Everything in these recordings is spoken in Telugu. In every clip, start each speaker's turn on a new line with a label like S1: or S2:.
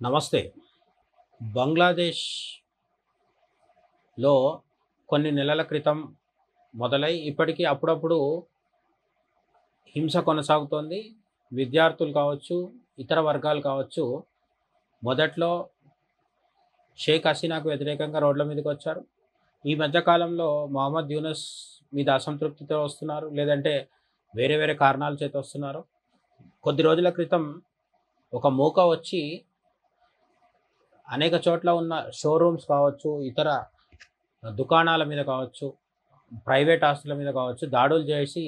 S1: నమస్తే. బంగ్లాదేశ్‌లో కొన్ని నెలల క్రితం మొదలై ఇప్పటికీ అప్పుడప్పుడు హింస కొనసాగుతోంది. విద్యార్థులు కావచ్చు, ఇతర వర్గాలు కావచ్చు, మొదట్లో షేక్ హసీనాకు వ్యతిరేకంగా రోడ్ల మీదకొచ్చారు. ఈ మధ్య కాలంలో మొహమ్మద్ యూనస్ మీద అసంతృప్తితో వస్తున్నారు. లేదంటే వేరే వేరే కారణాల చేత వస్తున్నారు. కొద్ది రోజుల క్రితం ఒక మూక వచ్చి అనేక చోట్ల ఉన్న షోరూమ్స్ కావచ్చు, ఇతర దుకాణాల మీద కావచ్చు, ప్రైవేట్ ఆస్తుల మీద కావచ్చు దాడులు చేసి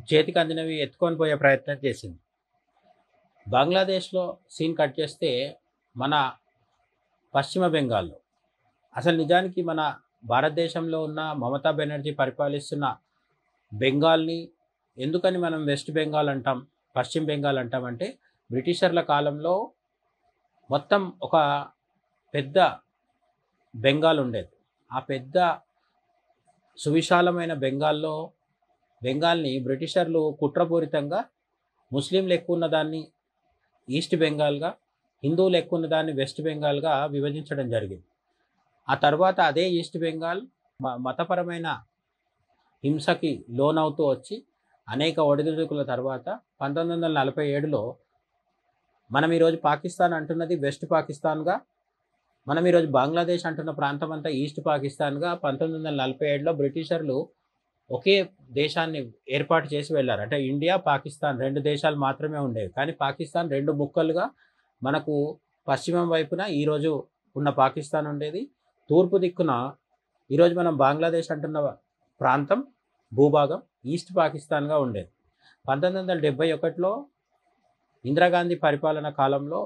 S1: చేతికి అందినవి ఎత్తుకొని పోయే ప్రయత్నం చేసింది. బంగ్లాదేశ్‌లో సీన్ కట్ చేస్తే మన పశ్చిమ బెంగాల్‌లో అసలు నిజానికి మన భారతదేశంలో ఉన్న మమతా బెనర్జీ పరిపాలిస్తున్న బెంగాల్‌ని ఎందుకని మనం వెస్ట్ బెంగాల్ అంటాం, పశ్చిమ బెంగాల్ అంటామంటే బ్రిటిషర్ల కాలంలో మొత్తం ఒక పెద్ద బెంగాల్ ఉండేది. ఆ పెద్ద సువిశాలమైన బెంగాల్‌ని బ్రిటిషర్లు కుట్రపూరితంగా ముస్లింలు ఎక్కువ ఉన్న దాన్ని ఈస్ట్ బెంగాల్‌గా, హిందువులు ఎక్కువ ఉన్న దాన్ని వెస్ట్ బెంగాల్‌గా విభజించడం జరిగింది. ఆ తర్వాత అదే ఈస్ట్ బెంగాల్ మతపరమైన హింసకి లోనవుతూ వచ్చి అనేక ఒడిదుడుకుల తర్వాత 1947లో మనం ఈరోజు పాకిస్తాన్ అంటున్నది వెస్ట్ పాకిస్తాన్‌గా, మనం ఈరోజు బంగ్లాదేశ్ అంటున్న ప్రాంతం అంతా ఈస్ట్ పాకిస్తాన్‌గా 1947లో బ్రిటిషర్లు ఒకే దేశాన్ని ఏర్పాటు చేసి వెళ్లారు. అంటే ఇండియా, పాకిస్తాన్ 2 దేశాలు మాత్రమే ఉండేవి. కానీ పాకిస్తాన్ 2 ముక్కలుగా మనకు పశ్చిమం వైపున ఈరోజు ఉన్న పాకిస్తాన్ ఉండేది. తూర్పు దిక్కున ఈరోజు మనం బంగ్లాదేశ్ అంటున్న ప్రాంతం, భూభాగం ఈస్ట్ పాకిస్తాన్‌గా ఉండేది. 1971లో ఇందిరాగాంధీ పరిపాలన కాలంలో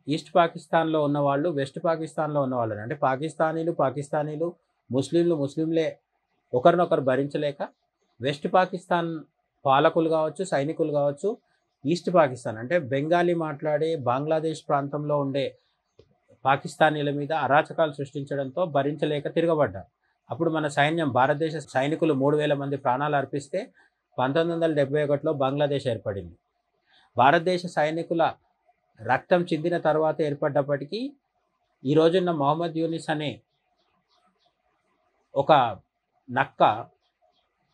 S1: ఈస్ట్ పాకిస్తాన్‌లో ఉన్నవాళ్ళు, వెస్ట్ పాకిస్తాన్‌లో ఉన్నవాళ్ళని అంటే పాకిస్తానీలు, ముస్లింలే ఒకరినొకరు భరించలేక వెస్ట్ పాకిస్తాన్ పాలకులు కావచ్చు, సైనికులు కావచ్చు, ఈస్ట్ పాకిస్తాన్ అంటే బెంగాలీ మాట్లాడే బంగ్లాదేశ్ ప్రాంతంలో ఉండే పాకిస్తానీల మీద అరాచకాలు సృష్టించడంతో భరించలేక తిరగబడ్డారు. అప్పుడు మన సైన్యం, భారతదేశ సైనికులు 3000 మంది ప్రాణాలు అర్పిస్తే 1971లో బంగ్లాదేశ్ ఏర్పడింది. భారతదేశ సైనికుల రక్తం చిందిన తర్వాత ఏర్పడ్డప్పటికీ ఈ రోజున్న మొహమ్మద్ యూనిస్ అనే ఒక నక్క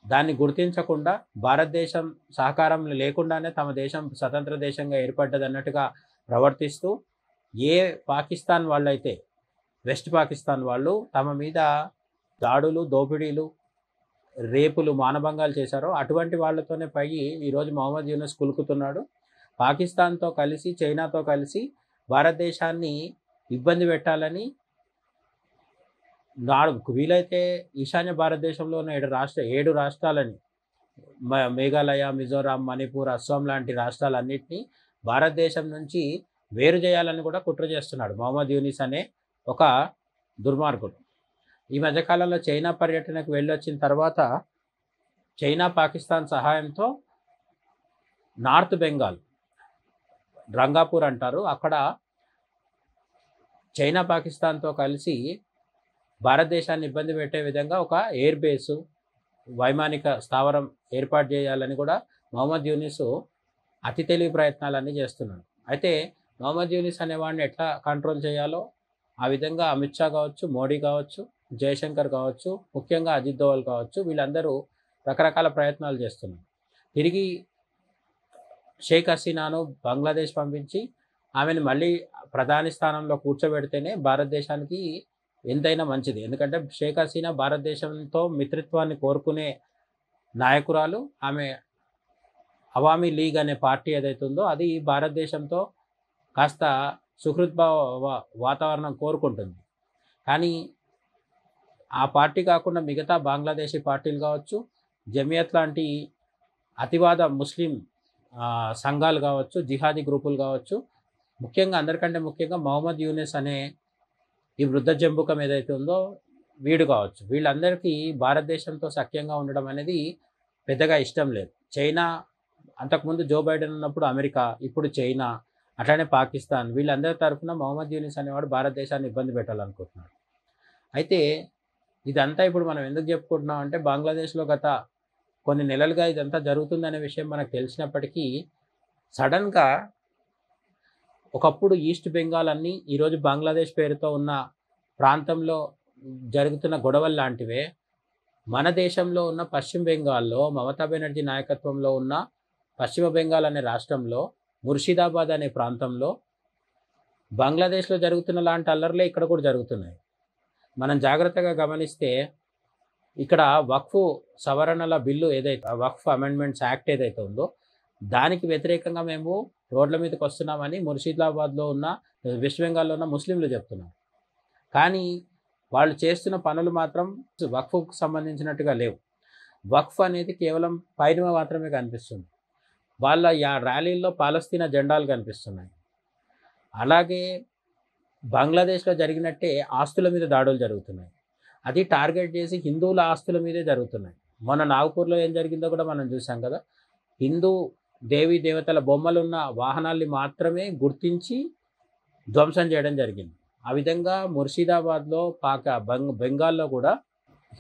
S1: దాన్ని గుర్తించకుండా భారతదేశం సహకారం లేకుండానే తమ దేశం స్వతంత్ర దేశంగా ఏర్పడ్డదన్నట్టుగా ప్రవర్తిస్తూ ఏ పాకిస్తాన్ వాళ్ళైతే వెస్ట్ పాకిస్తాన్ వాళ్ళు తమ మీద దాడులు, దోపిడీలు, రేపులు, మానభంగాలు చేశారో అటువంటి వాళ్ళతోనే పై ఈరోజు మొహమ్మద్ యూనస్ కులుకుతున్నాడు. పాకిస్తాన్‌తో కలిసి, చైనాతో కలిసి భారతదేశాన్ని ఇబ్బంది పెట్టాలని వీలైతే ఈశాన్య భారతదేశంలో ఉన్న 7 రాష్ట్రాలని మేఘాలయ, మిజోరాం, మణిపూర్, అస్సాం లాంటి రాష్ట్రాలన్నిటినీ భారతదేశం నుంచి వేరు చేయాలని కూడా కుట్ర చేస్తున్నాడు మొహమ్మద్ యూనిస్ అనే ఒక దుర్మార్గుడు. ఈ మధ్యకాలంలో చైనా పర్యటనకు వెళ్ళొచ్చిన తర్వాత చైనా, పాకిస్తాన్ సహాయంతో నార్త్ బెంగాల్, రంగాపూర్ అంటారు, అక్కడ చైనా, పాకిస్తాన్‌తో కలిసి భారతదేశాన్ని ఇబ్బంది పెట్టే విధంగా ఒక ఎయిర్ బేసు, వైమానిక స్థావరం ఏర్పాటు చేయాలని కూడా మొహమ్మద్ యూనిస్ అతి తెలివి ప్రయత్నాలన్నీ చేస్తున్నాడు. అయితే మొహమ్మద్ యూనిస్ అనేవాడిని ఎట్లా కంట్రోల్ చేయాలో ఆ విధంగా అమిత్ షా కావచ్చు, మోడీ కావచ్చు, జయశంకర్ కావచ్చు, ముఖ్యంగా అజిత్ దోవల్ కావచ్చు, వీళ్ళందరూ రకరకాల ప్రయత్నాలు చేస్తున్నారు. తిరిగి షేక్ హసీనాను బంగ్లాదేశ్ పంపించి ఆమెను మళ్ళీ ప్రధాని స్థానంలో కూర్చోబెడితేనే భారతదేశానికి ఎంతైనా మంచిది. ఎందుకంటే షేక్ హసీనా భారతదేశంతో మిత్రత్వాన్ని కోరుకునే నాయకురాలు. ఆమె అవామీ లీగ్ అనే పార్టీ ఏదైతే ఉందో అది భారతదేశంతో కాస్త సుహృద్భావ వాతావరణం కోరుకుంటుంది. కానీ ఆ పార్టీ కాకుండా మిగతా బంగ్లాదేశీ పార్టీలు కావచ్చు, జమియత్ లాంటి అతివాద ముస్లిం సంఘాలు కావచ్చు, జిహాదీ గ్రూపులు కావచ్చు, ముఖ్యంగా అందరికంటే ముఖ్యంగా మొహమ్మద్ యూనిస్ అనే ఈ వృద్ధ జంబుకం ఏదైతే ఉందో వీడు కావచ్చు, వీళ్ళందరికీ భారతదేశంతో సఖ్యంగా ఉండడం అనేది పెద్దగా ఇష్టం లేదు. చైనా, అంతకుముందు జో బైడెన్ ఉన్నప్పుడు అమెరికా, ఇప్పుడు చైనా, అట్లానే పాకిస్తాన్, వీళ్ళందరి తరఫున మొహమ్మద్ యూనిస్ అనేవాడు భారతదేశాన్ని ఇబ్బంది పెట్టాలనుకుంటున్నాడు. అయితే ఇదంతా ఇప్పుడు మనం ఎందుకు చెప్పుకుంటున్నాం అంటే బంగ్లాదేశ్‌లో గత కొన్ని నెలలుగా ఇదంతా జరుగుతుందనే విషయం మనకు తెలిసినప్పటికీ సడన్‌గా ఒకప్పుడు ఈస్ట్ బెంగాల్ అన్నీ ఈరోజు బంగ్లాదేశ్ పేరుతో ఉన్న ప్రాంతంలో జరుగుతున్న గొడవలు లాంటివే మన దేశంలో ఉన్న పశ్చిమ బెంగాల్లో మమతా బెనర్జీ నాయకత్వంలో ఉన్న పశ్చిమ బెంగాల్ అనే రాష్ట్రంలో ముర్షిదాబాద్ అనే ప్రాంతంలో బంగ్లాదేశ్లో జరుగుతున్న లాంటి అల్లర్లే ఇక్కడ కూడా జరుగుతున్నాయి. మనం జాగ్రత్తగా గమనిస్తే ఇక్కడ వక్ఫ్ సవరణల బిల్లు ఏదైతే వక్ఫ్ అమెండ్మెంట్స్ యాక్ట్ ఏదైతే ఉందో దానికి వ్యతిరేకంగా మేము రోడ్ల మీదకి వస్తున్నామని ముర్షిదాబాద్లో ఉన్న వెస్ట్ బెంగాల్లో ఉన్న ముస్లింలు చెప్తున్నారు. కానీ వాళ్ళు చేస్తున్న పనులు మాత్రం వక్ఫ్కు సంబంధించినట్టుగా లేవు. వక్ఫ్ అనేది కేవలం పైన మాత్రమే కనిపిస్తుంది. వాళ్ళ ర్యాలీల్లో పాలస్తీనా జెండాలు కనిపిస్తున్నాయి. అలాగే బంగ్లాదేశ్లో జరిగినట్టే ఆస్తుల మీద దాడులు జరుగుతున్నాయి. అది టార్గెట్ చేసి హిందువుల ఆస్తుల మీదే జరుగుతున్నాయి. మొన్న నాగపూర్లో ఏం జరిగిందో కూడా మనం చూసాం కదా. హిందూ దేవీ దేవతల బొమ్మలున్న వాహనాల్ని మాత్రమే గుర్తించి ధ్వంసం చేయడం జరిగింది. ఆ విధంగా ముర్షిదాబాద్లో బెంగాల్లో కూడా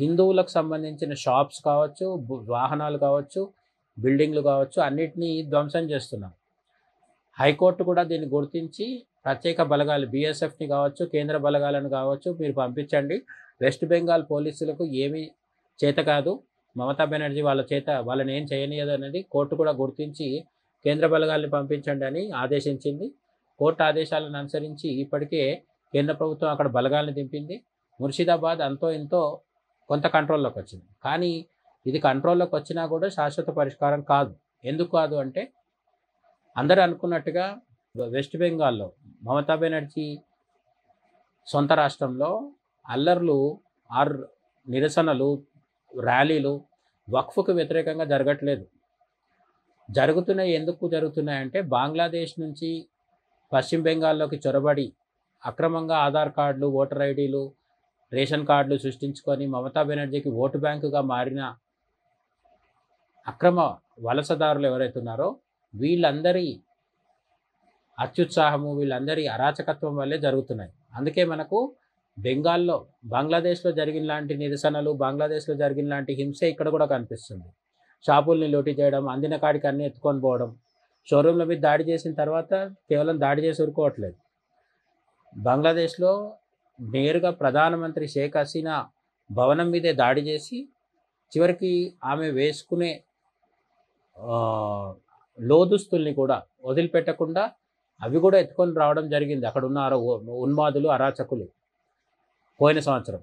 S1: హిందువులకు సంబంధించిన షాప్స్ కావచ్చు, వాహనాలు కావచ్చు, బిల్డింగ్లు కావచ్చు అన్నిటినీ ధ్వంసం చేస్తున్నారు. హైకోర్టు కూడా దీన్ని గుర్తించి ప్రత్యేక బలగాలు బీఎస్ఎఫ్ని కావచ్చు, కేంద్ర బలగాలను కావచ్చు మీరు పంపించండి. వెస్ట్ బెంగాల్ పోలీసులకు ఏమీ చేత కాదు, మమతా బెనర్జీ వాళ్ళని ఏం చేయనియదు అనేది కోర్టు కూడా గుర్తించి కేంద్ర బలగాల్ని పంపించండి అని ఆదేశించింది. కోర్టు ఆదేశాలను అనుసరించి ఇప్పటికే కేంద్ర ప్రభుత్వం అక్కడ బలగాల్ని దింపింది. ముర్షిదాబాద్ అంతో ఇంతో కొంత కంట్రోల్లోకి వచ్చింది. కానీ ఇది కంట్రోల్లోకి వచ్చినా కూడా శాశ్వత పరిష్కారం కాదు. ఎందుకు కాదు అంటే అందరూ అనుకున్నట్టుగా వెస్ట్ బెంగాల్లో మమతా బెనర్జీ సొంత రాష్ట్రంలో అల్లర్లు నిరసనలు ర్యాలీలు వక్ఫ్కు వ్యతిరేకంగా జరగట్లేదు. ఎందుకు జరుగుతున్నాయంటే బంగ్లాదేశ్ నుంచి పశ్చిమ బెంగాల్లోకి చొరబడి అక్రమంగా ఆధార్ కార్డులు, ఓటర్ ఐడీలు, రేషన్ కార్డులు సృష్టించుకొని మమతా బెనర్జీకి ఓటు బ్యాంకుగా మారిన అక్రమ వలసదారులు ఎవరైతే ఉన్నారో వీళ్ళందరి అత్యుత్సాహము, వీళ్ళందరి అరాచకత్వం వల్లే జరుగుతున్నాయి. అందుకే మనకు బంగ్లాదేశ్లో జరిగిన లాంటి నిరసనలు, బంగ్లాదేశ్లో జరిగిన లాంటి హింస ఇక్కడ కూడా కనిపిస్తుంది. షాపుల్ని లూటీ చేయడం, అందిన కాడికి అన్నీ ఎత్తుకొని పోవడం, షోరూంల మీద దాడి చేసిన తర్వాత కేవలం దాడి చేసి ఊరుకోవట్లేదు. బంగ్లాదేశ్లో నేరుగా ప్రధానమంత్రి షేక్ హసీనా భవనం మీదే దాడి చేసి చివరికి ఆమె వేసుకునే లోదుస్తుల్ని కూడా వదిలిపెట్టకుండా అవి కూడా ఎత్తుకొని రావడం జరిగింది అక్కడ ఉన్న ఉన్మాదులు, అరాచకులు పోయిన సంవత్సరం.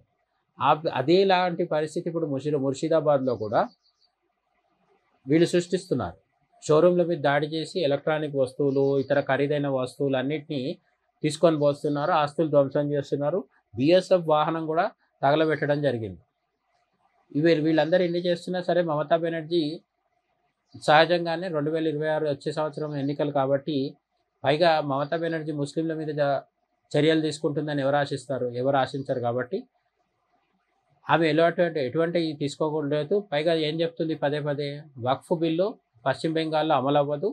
S1: అదేలాంటి పరిస్థితి ఇప్పుడు ముర్షిదాబాద్లో కూడా వీళ్ళు సృష్టిస్తున్నారు. షోరూంల మీద దాడి చేసి ఎలక్ట్రానిక్ వస్తువులు, ఇతర ఖరీదైన వస్తువులు అన్నింటినీ తీసుకొని పోస్తున్నారు, ఆస్తులు ధ్వంసం చేస్తున్నారు. బీఎస్ఎఫ్ వాహనం కూడా తగలబెట్టడం జరిగింది. వీళ్ళందరూ ఎన్ని చేస్తున్నా సరే మమతా బెనర్జీ సహజంగానే 2026 వచ్చే సంవత్సరం ఎన్నికలు కాబట్టి పైగా మమతా బెనర్జీ ముస్లింల మీద చర్యలు తీసుకుంటుందని ఎవరు ఆశించరు కాబట్టి ఆమె ఎటువంటి తీసుకోకూడదు. పైగా ఏం చెప్తుంది పదే వక్ఫ్ బిల్లు పశ్చిమ బెంగాల్లో అమలు అవ్వదు,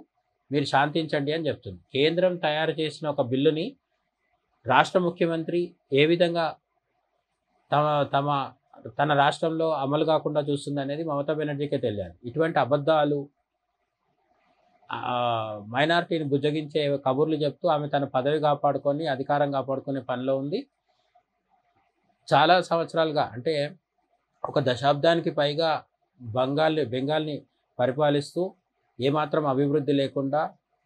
S1: మీరు శాంతించండి అని చెప్తుంది. కేంద్రం తయారు చేసిన ఒక బిల్లుని రాష్ట్ర ముఖ్యమంత్రి ఏ విధంగా తన రాష్ట్రంలో అమలు కాకుండా చూస్తుంది అనేది మమతా బెనర్జీకే తెలియాలి. ఇటువంటి అబద్ధాలు, మైనారిటీని బుజ్జగించే కబుర్లు చెప్తూ ఆమె తన పదవి కాపాడుకొని అధికారం కాపాడుకునే పనిలో ఉంది. చాలా సంవత్సరాలుగా అంటే ఒక దశాబ్దానికి పైగా బెంగాల్ని పరిపాలిస్తూ ఏమాత్రం అభివృద్ధి లేకుండా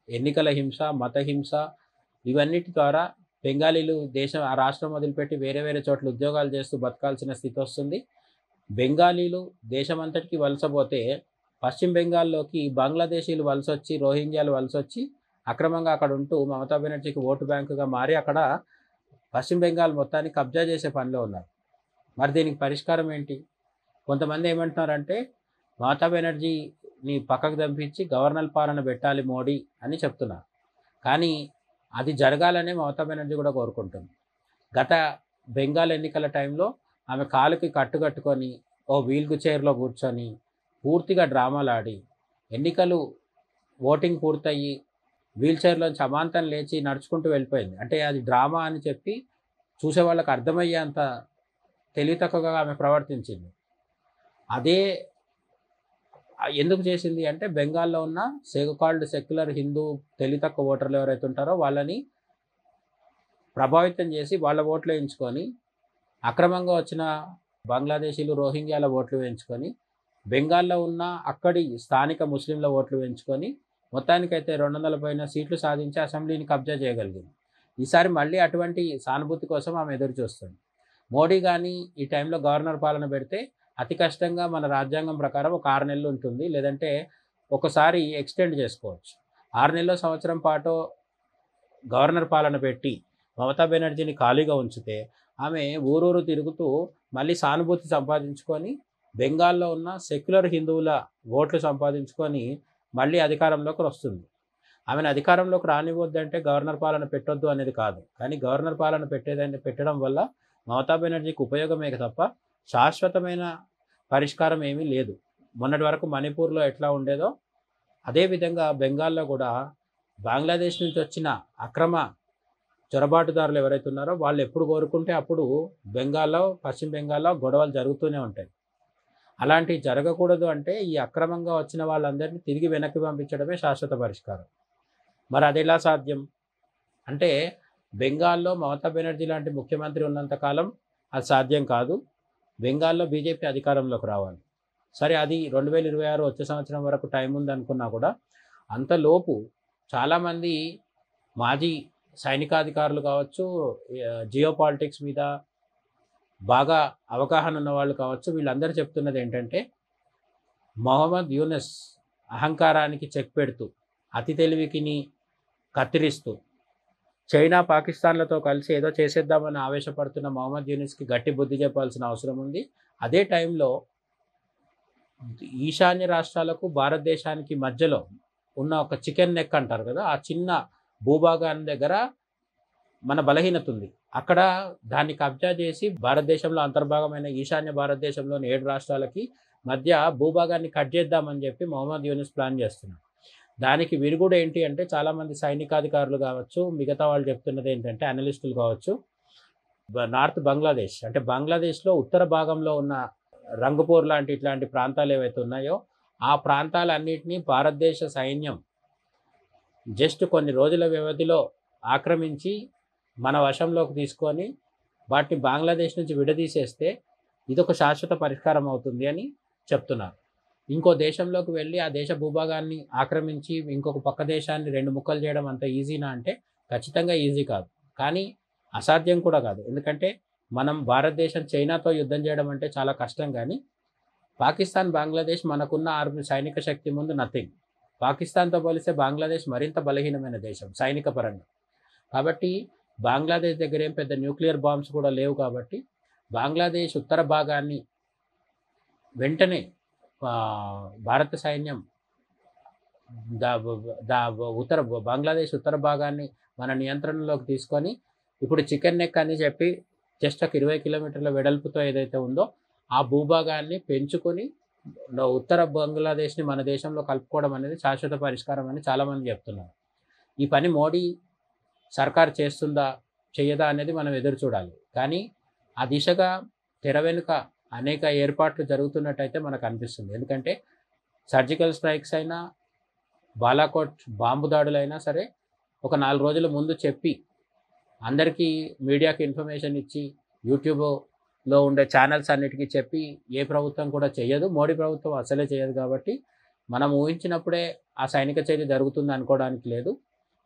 S1: ఎన్నికల హింస, మత హింస ఇవన్నిటి ద్వారా బెంగాలీలు ఆ రాష్ట్రం వదిలిపెట్టి వేరే చోట్ల ఉద్యోగాలు చేస్తూ బతకాల్సిన స్థితి వస్తుంది. బెంగాలీలు దేశమంతటికి వలసపోతే పశ్చిమ బెంగాల్లోకి బంగ్లాదేశీలు వలసొచ్చి, రోహింగ్యాలు వలసొచ్చి అక్రమంగా అక్కడ ఉంటూ మమతా బెనర్జీకి ఓటు బ్యాంకుగా మారి అక్కడ పశ్చిమ బెంగాల్ మొత్తాన్ని కబ్జా చేసే పనిలో ఉన్నారు. మరి దీనికి పరిష్కారం ఏంటి? కొంతమంది ఏమంటున్నారంటే మమతా బెనర్జీని పక్కకు దంపించి గవర్నర్ పాలన పెట్టాలి మోడీ అని చెప్తున్నారు. కానీ అది జరగాలనే మమతా బెనర్జీ కూడా కోరుకుంటుంది. గత బెంగాల్ ఎన్నికల టైంలో ఆమె కాలుకి కట్టుకట్టుకొని వీల్ చైర్లో కూర్చొని పూర్తిగా డ్రామాలు ఆడి ఓటింగ్ పూర్తయ్యి వీల్ చైర్లోంచి అమాంతం లేచి నడుచుకుంటూ వెళ్ళిపోయింది. అంటే అది డ్రామా అని చెప్పి చూసే వాళ్ళకి అర్థమయ్యేంత తెలివితక్కువగా ఆమె ప్రవర్తించింది. అదే ఎందుకు చేసింది అంటే బెంగాల్లో ఉన్న కాల్డ్ సెక్యులర్ హిందూ తెలివితక్కువ ఓటర్లు ఎవరైతే ఉంటారో వాళ్ళని ప్రభావితం చేసి వాళ్ళ ఓట్లు వేయించుకొని అక్రమంగా వచ్చిన బంగ్లాదేశీలు రోహింగ్యాల ఓట్లు వేయించుకొని బెంగాల్లో ఉన్న అక్కడి స్థానిక ముస్లింల ఓట్లు వేయించుకొని మొత్తానికైతే 200 పైన సీట్లు సాధించి అసెంబ్లీని కబ్జా చేయగలిగింది. ఈసారి మళ్ళీ అటువంటి సానుభూతి కోసం ఆమె ఎదురు చూస్తుంది. మోడీ కానీ ఈ టైంలో గవర్నర్ పాలన పెడితే అతి కష్టంగా మన రాజ్యాంగం ప్రకారం ఒక 6 నెలలు ఉంటుంది, లేదంటే ఒకసారి ఎక్స్టెండ్ చేసుకోవచ్చు. 6 నెలల సంవత్సరం పాటు గవర్నర్ పాలన పెట్టి మమతా బెనర్జీని ఖాళీగా ఉంచితే ఆమె ఊరూరు తిరుగుతూ మళ్ళీ సానుభూతి సంపాదించుకొని బెంగాల్లో ఉన్న సెక్యులర్ హిందువుల ఓట్లు సంపాదించుకొని మళ్ళీ అధికారంలోకి వస్తుంది. ఆమెను అధికారంలోకి రానివ్వద్దంటే గవర్నర్ పాలన పెట్టొద్దు అనేది కాదు, కానీ గవర్నర్ పాలన పెట్టడం వల్ల మమతా బెనర్జీకి ఉపయోగమే తప్ప శాశ్వతమైన పరిష్కారం ఏమీ లేదు. మొన్నటి వరకు మణిపూర్లో ఎట్లా ఉండేదో అదేవిధంగా బెంగాల్లో కూడా బంగ్లాదేశ్ నుంచి వచ్చిన అక్రమ చొరబాటుదారులు ఎవరైతే ఉన్నారో వాళ్ళు ఎప్పుడు కోరుకుంటే అప్పుడు బెంగాల్లో, పశ్చిమ బెంగాల్లో గొడవలు జరుగుతూనే ఉంటాయి. అలాంటివి జరగకూడదు అంటే ఈ అక్రమంగా వచ్చిన వాళ్ళందరినీ తిరిగి వెనక్కి పంపించడమే శాశ్వత పరిష్కారం. మరి అది ఎలా సాధ్యం అంటే బెంగాల్లో మమతా బెనర్జీ లాంటి ముఖ్యమంత్రి ఉన్నంతకాలం అది సాధ్యం కాదు. బెంగాల్లో బీజేపీ అధికారంలోకి రావాలి. సరే, అది 2026 వచ్చే సంవత్సరం వరకు టైం ఉందనుకున్నా కూడా అంతలోపు చాలామంది మాజీ సైనికాధికారులు కావచ్చు, జియో పాలిటిక్స్ మీద బాగా అవగాహన ఉన్న వాళ్ళు కావచ్చు, వీళ్ళందరూ చెప్తున్నది ఏంటంటే మొహమ్మద్ యూనస్ అహంకారానికి చెక్ పెడుతూ అతి తెలివికిని కత్తిరిస్తూ చైనా పాకిస్తాన్లతో కలిసి ఏదో చేసేద్దామని ఆవేశపడుతున్న మొహమ్మద్ యూనస్కి గట్టి బుద్ధి చెప్పాల్సిన అవసరం ఉంది. అదే టైంలో ఈశాన్య రాష్ట్రాలకు భారతదేశానికి మధ్యలో ఉన్న ఒక చికెన్ నెక్ అంటారు కదా, ఆ చిన్న భూభాగాన్ని దగ్గర మన బలహీనత ఉంది. అక్కడ దాన్ని కబ్జా చేసి భారతదేశంలో అంతర్భాగమైన ఈశాన్య భారతదేశంలోని 7 రాష్ట్రాలకి మధ్య భూభాగాన్ని కట్ చేద్దామని చెప్పి మొహమ్మద్ యూనస్ ప్లాన్ చేస్తున్నాడు. దానికి విరుగుడు ఏంటి అంటే చాలామంది సైనికాధికారులు కావచ్చు, మిగతా వాళ్ళు చెప్తున్నది ఏంటంటే అనలిస్టులు కావచ్చు, నార్త్ బంగ్లాదేశ్ అంటే బంగ్లాదేశ్లో ఉత్తర భాగంలో ఉన్న రంగపూర్ లాంటి ఇట్లాంటి ప్రాంతాలు ఏవైతే ఉన్నాయో ఆ ప్రాంతాలన్నింటినీ భారతదేశ సైన్యం జస్ట్ కొన్ని రోజుల వ్యవధిలో ఆక్రమించి మన వశంలోకి తీసుకొని వాటిని బంగ్లాదేశ్ నుంచి విడదీసేస్తే ఇదొక శాశ్వత పరిష్కారం అవుతుంది అని చెప్తున్నారు. ఇంకో దేశంలోకి వెళ్ళి ఆ దేశ భూభాగాన్ని ఆక్రమించి ఇంకొక పక్క దేశాన్ని 2 ముక్కలు చేయడం అంత ఈజీనా అంటే ఖచ్చితంగా ఈజీ కాదు, కానీ అసాధ్యం కూడా కాదు. ఎందుకంటే మనం భారతదేశం చైనాతో యుద్ధం చేయడం అంటే చాలా కష్టం, కానీ పాకిస్తాన్, బంగ్లాదేశ్ మనకున్న ఆర్మీ సైనిక శక్తి ముందు నథింగ్. పాకిస్తాన్తో పోలిస్తే బంగ్లాదేశ్ మరింత బలహీనమైన దేశం సైనిక పరంగా. కాబట్టి బంగ్లాదేశ్ దగ్గర ఏం పెద్ద న్యూక్లియర్ బాంబ్స్ కూడా లేవు. కాబట్టి బంగ్లాదేశ్ ఉత్తర భాగాన్ని వెంటనే భారత సైన్యం బంగ్లాదేశ్ ఉత్తర భాగాన్ని మన నియంత్రణలోకి తీసుకొని ఇప్పుడు చికెన్ నెక్ అని చెప్పి జస్ట్ ఒక 20 కిలోమీటర్ల వెడల్పుతో ఏదైతే ఉందో ఆ భూభాగాన్ని పెంచుకొని ఉత్తర బంగ్లాదేశ్ని మన దేశంలో కలుపుకోవడం అనేది శాశ్వత పరిష్కారం అని చాలామంది చెప్తున్నారు. ఈ పని మోడీ సర్కార్ చేస్తుందా చేయదా అనేది మనం ఎదురు చూడాలి. కానీ ఆ దిశగా తెర వెనుక అనేక ఏర్పాట్లు జరుగుతున్నట్టయితే మనకు అనిపిస్తుంది. ఎందుకంటే సర్జికల్ స్ట్రైక్స్ అయినా, బాలాకోట్ బాంబు దాడులైనా సరే ఒక 4 రోజుల ముందు చెప్పి అందరికీ మీడియాకి ఇన్ఫర్మేషన్ ఇచ్చి యూట్యూబ్లో ఉండే ఛానల్స్ అన్నిటికీ చెప్పి ఏ ప్రభుత్వం కూడా చేయదు. మోడీ ప్రభుత్వం అసలే చేయదు. కాబట్టి మనం ఊహించినప్పుడే ఆ సైనిక చర్య జరుగుతుంది అనుకోవడానికి లేదు.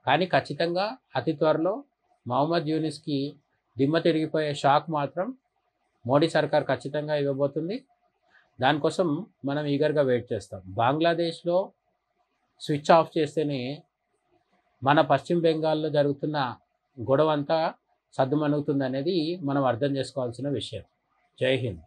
S1: కానీ ఖచ్చితంగా అతి త్వరలో మొహమ్మద్ యూనిస్కి దిమ్మ తిరిగిపోయే షాక్ మాత్రం మోడీ సర్కార్ ఖచ్చితంగా ఇవ్వబోతుంది. దానికోసం మనం ఈగర్గా వెయిట్ చేస్తాం. బంగ్లాదేశ్లో స్విచ్ ఆఫ్ చేస్తేనే మన పశ్చిమ బెంగాల్లో జరుగుతున్న గొడవ అంతా సద్దుమణుగుతుంది అనేది మనం అర్థం చేసుకోవాల్సిన విషయం. జై హింద్.